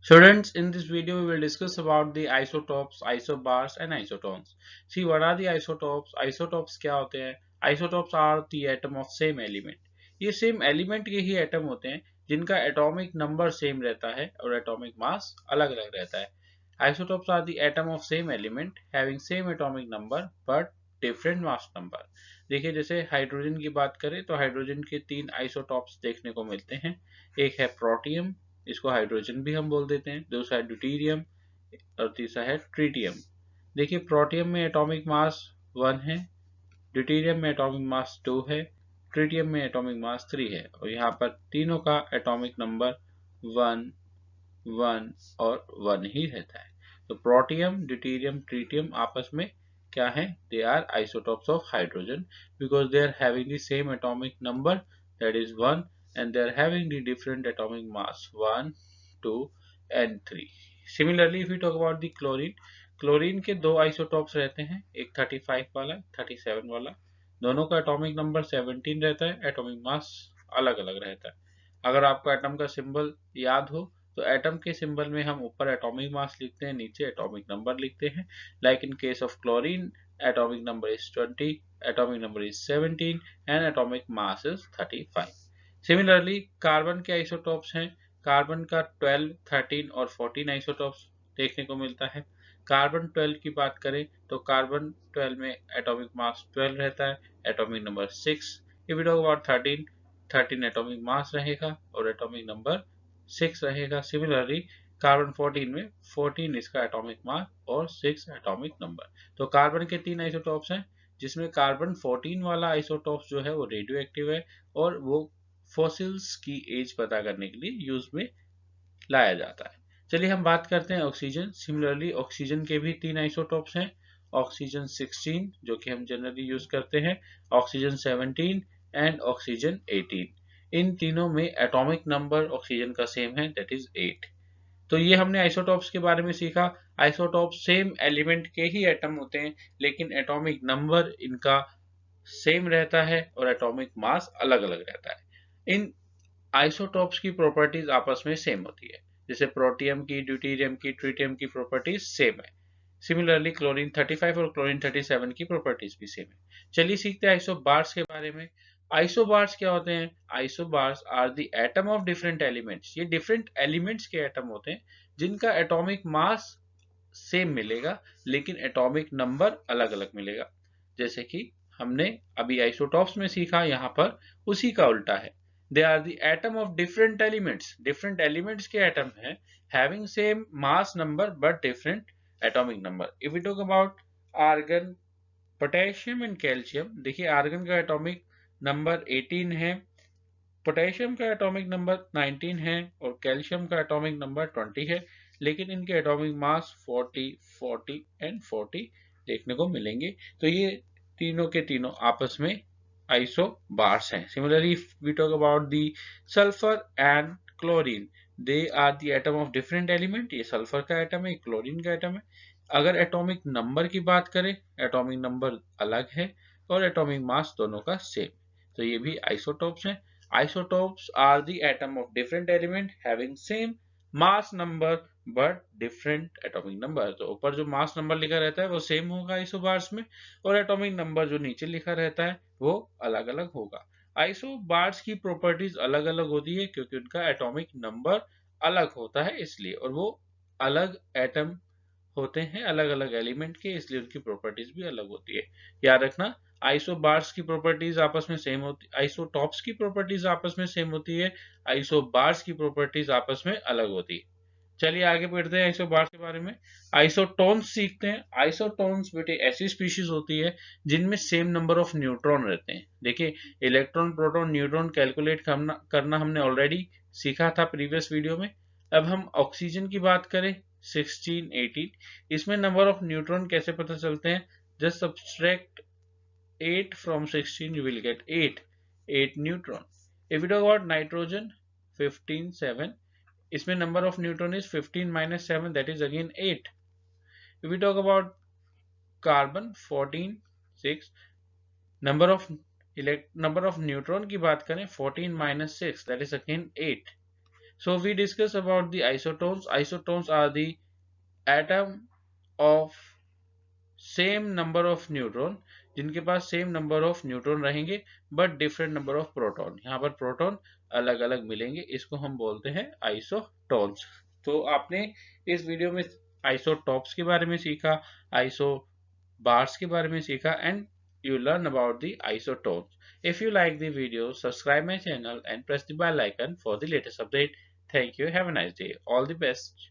Students, in this video we will discuss about the isotopes, isobars and isotones. See, what are the isotopes? Isotopes क्या होते हैं? Isotopes are the atom of same element. ये same element के ही atom होते हैं जिनका atomic number same रहता है और atomic mass अलग अलग रहता है. Isotopes are the atom of same element having same atomic number but different mass number. देखिए, जैसे हाइड्रोजन की बात करें तो हाइड्रोजन के तीन आइसोटॉप्स देखने को मिलते हैं. एक है प्रोटियम, इसको हाइड्रोजन भी हम बोल देते हैं. दूसरा है ड्यूटीरियम और तीसरा है ट्रीटियम. देखिए, प्रोटियम में एटॉमिक मास 1 है, ड्यूटीरियम में एटॉमिक मास 2 है, ट्रीटियम में एटॉमिक मास 3 है और यहाँ पर तीनों का एटॉमिक नंबर 1, 1 और 1 ही रहता है. तो प्रोटियम, ड्यूटीरियम, ट्रीटियम आपस में क्या है? They are isotopes of hydrogen because they are having the same atomic number, that is 1, and they are having the different atomic mass 1, 2 and 3. Similarly, if we talk about the chlorine, chlorine के दो isotopes रहते हैं, एक 35 वाला, 37 वाला. दोनों का atomic number 17 रहता है, एटॉमिक मास अलग अलग रहता है. अगर आपको एटम का सिंबल याद हो तो एटम के सिंबल में हम ऊपर एटॉमिक मास लिखते हैं, नीचे एटॉमिक नंबर लिखते हैं. Like in case of chlorine, atomic number is 20, atomic number is 17 and atomic mass is 35. Similarly carbon के आइसोटॉप्स हैं. कार्बन का 12, 13 और 14 आइसोटॉप्स देखने को मिलता है. कार्बन 12 की बात करें तो कार्बन 12 में एटॉमिक मास 12 रहता है, atomic number 6. If you talk about 13, 13 atomic mass रहेगा और एटॉमिक नंबर 6 रहेगा. सिमिलरली कार्बन 14 में 14 इसका एटॉमिक मास और 6 एटॉमिक नंबर. तो कार्बन के तीन आइसोटॉप्स हैं जिसमें कार्बन 14 वाला आइसोटॉप जो है वो रेडियो एक्टिव है और वो फॉसिल्स की एज पता करने के लिए यूज में लाया जाता है. चलिए हम बात करते हैं ऑक्सीजन. सिमिलरली ऑक्सीजन के भी तीन आइसोटॉप्स हैं. ऑक्सीजन 16 जो कि हम जनरली यूज करते हैं, ऑक्सीजन 17 एंड ऑक्सीजन 18. इन तीनों में एटॉमिक नंबर ऑक्सीजन का सेम है, दैट इज 8. तो ये हमने आइसोटॉप्स के बारे में सीखा. आइसोटॉप सेम एलिमेंट के ही एटम होते हैं लेकिन एटॉमिक नंबर इनका सेम रहता है और एटॉमिक मास अलग अलग रहता है. इन आइसोटॉप्स की प्रॉपर्टीज आपस में सेम होती है. जैसे प्रोटियम की, ड्यूटीरियम की, ट्रीटियम की प्रॉपर्टीज सेम है. सिमिलरली क्लोरीन 35 और क्लोरीन 37 की प्रॉपर्टीज भी सेम है. चलिए सीखते हैं आइसोबार्स के बारे में. आइसोबार्स क्या होते हैं? Isobars are the atom of different elements. ये डिफरेंट एलिमेंट्स के एटम होते हैं जिनका एटॉमिक मास सेम मिलेगा लेकिन एटॉमिक नंबर अलग अलग मिलेगा. जैसे कि हमने अभी आइसोटॉप्स में सीखा, यहाँ पर उसी का उल्टा है. They are the atom of different elements. Different elements के एटम है having same mass number but different atomic number. If we talk about argon, potassium and calcium, देखिए आर्गन का एटॉमिक नंबर 18 है, पोटेशियम का एटॉमिक नंबर 19 है और calcium का atomic number 20 है. लेकिन इनके एटॉमिक मास 40, 40 एंड 40 देखने को मिलेंगे. तो ये तीनों के तीनों आपस में आइसोबार्स हैं. Similarly we talk about the sulphur and chlorine, they are the atom of different element. ये सल्फर का एटम है, क्लोरीन का एटम है. अगर एटॉमिक नंबर की बात करें, एटॉमिक नंबर अलग है और एटॉमिक मास दोनों का सेम. तो ये भी आइसोटॉप्स हैं. Isotopes are the atom of different element having same mass number but different atomic number. तो ऊपर जो मास नंबर लिखा रहता है वो सेम होगा आइसोबार्स में और एटॉमिक नंबर जो नीचे लिखा रहता है वो अलग अलग होगा. आइसोबार्स की प्रॉपर्टीज अलग अलग होती है क्योंकि उनका एटॉमिक नंबर अलग होता है इसलिए, और वो अलग एटम होते हैं अलग अलग एलिमेंट के, इसलिए उनकी प्रॉपर्टीज भी अलग होती है. याद रखना, आइसोबार्स की प्रॉपर्टीज आपस में सेम होती, आइसोटॉप्स की प्रॉपर्टीज आपस में सेम होती है, आइसोबार्स की प्रॉपर्टीज आपस में अलग होती है. चलिए आगे बढ़ते हैं आइसोबार्स के बारे में. आइसोटोन्स सीखते हैं. आइसोटोन्स बेटे ऐसी स्पीशीज होती है जिनमें सेम नंबर ऑफ न्यूट्रॉन रहते हैं. देखिए, इलेक्ट्रॉन, प्रोटॉन, न्यूट्रॉन कैलकुलेट करना हमने ऑलरेडी सीखा था प्रीवियस वीडियो में. अब हम ऑक्सीजन की बात करें, 16, 18, इसमें नंबर ऑफ न्यूट्रॉन कैसे पता चलते हैं? Just subtract 8 from 16, you will get 8 neutron. If you talk about nitrogen, 15, 7, इसमें number of neutron is 15 minus 7, that is again 8. If we talk about carbon, 14, 6, number of neutron की बात करें, 14 minus 6, that is again 8. So we discuss about the isotones. Isotones are the atom of same number of neutron, जिनके पास same number of neutron रहेंगे but different number of proton. यहाँ पर proton अलग अलग मिलेंगे, इसको हम बोलते हैं आइसोटोन्स। तो आपने इस वीडियो में आइसोटॉप्स के बारे में सीखा, आइसो बार्स के बारे में सीखा, and you learn about the isotones. If you like the video, subscribe my channel and press the bell icon for the latest update. Thank you. Have a nice day. All the best.